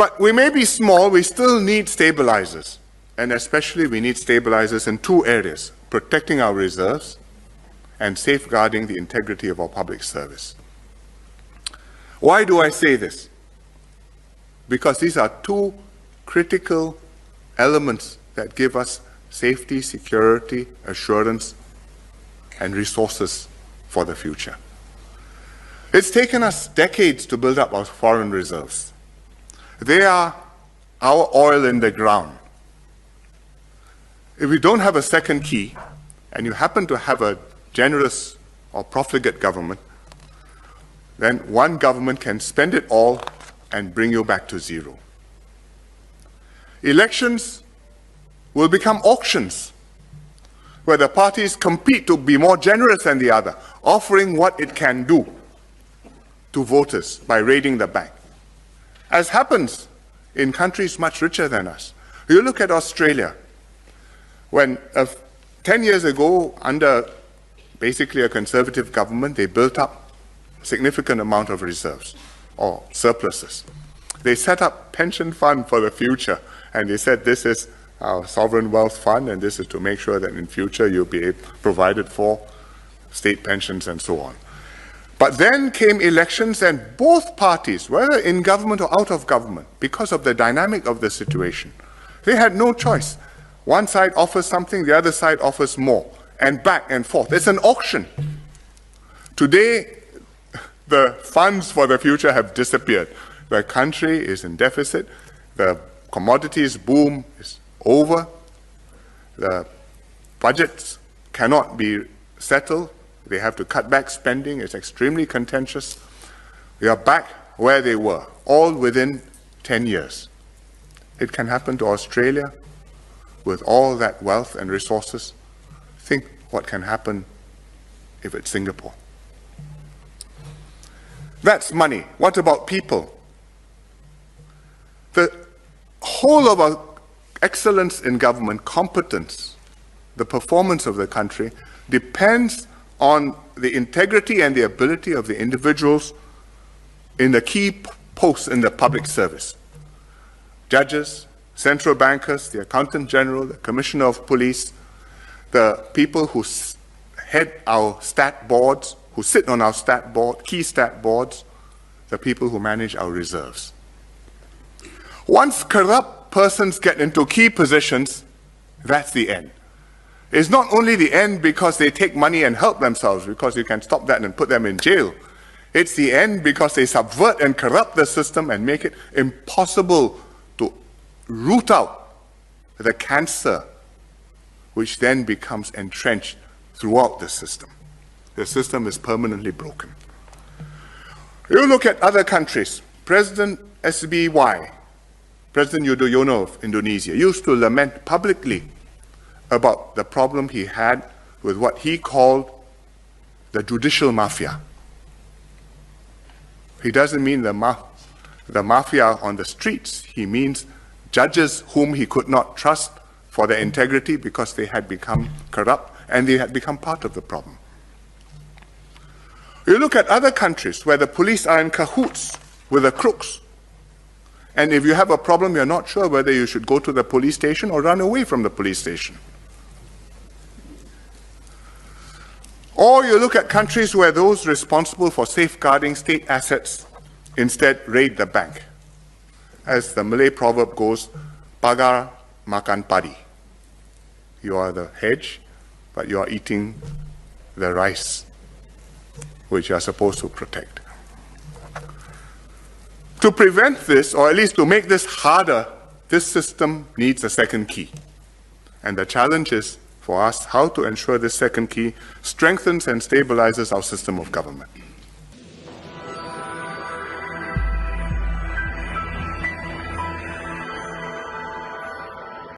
But we may be small, we still need stabilizers. And especially we need stabilizers in two areas: protecting our reserves and safeguarding the integrity of our public service. Why do I say this? Because these are two critical elements that give us safety, security, assurance, and resources for the future. It's taken us decades to build up our foreign reserves. They are our oil in the ground. If we don't have a second key, and you happen to have a generous or profligate government, then one government can spend it all and bring you back to zero. Elections will become auctions, where the parties compete to be more generous than the other, offering what it can do to voters by raiding the bank, as happens in countries much richer than us. You look at Australia, when 10 years ago, under basically a conservative government, they built up a significant amount of reserves or surpluses. They set up pension fund for the future, and they said this is our sovereign wealth fund, and this is to make sure that in future you'll be provided for state pensions and so on. But then came elections, and both parties, whether in government or out of government, because of the dynamic of the situation, they had no choice. One side offers something, the other side offers more, and back and forth. It's an auction. Today, the funds for the future have disappeared. The country is in deficit. The commodities boom is over. The budgets cannot be settled. They have to cut back spending. It's extremely contentious. We are back where they were, all within 10 years. It can happen to Australia with all that wealth and resources. Think what can happen if it's Singapore. That's money. What about people? The whole of our excellence in government, competence, the performance of the country depends on the integrity and the ability of the individuals in the key posts in the public service. Judges, central bankers, the accountant general, the commissioner of police, the people who head our stat boards, who sit on our stat board, key stat boards, the people who manage our reserves. Once corrupt persons get into key positions, that's the end. It's not only the end because they take money and help themselves, because you can stop that and put them in jail. It's the end because they subvert and corrupt the system and make it impossible to root out the cancer, which then becomes entrenched throughout the system. The system is permanently broken. You look at other countries. President SBY, President Yudhoyono of Indonesia, used to lament publicly about the problem he had with what he called the judicial mafia. He doesn't mean the mafia on the streets. He means judges whom he could not trust for their integrity because they had become corrupt and they had become part of the problem. You look at other countries where the police are in cahoots with the crooks. And if you have a problem, you're not sure whether you should go to the police station or run away from the police station. Or you look at countries where those responsible for safeguarding state assets instead raid the bank. As the Malay proverb goes, pagar makan padi. You are the hedge, but you are eating the rice, which you are supposed to protect. To prevent this, or at least to make this harder, this system needs a second key. And the challenge is for us how to ensure this second key strengthens and stabilizes our system of government.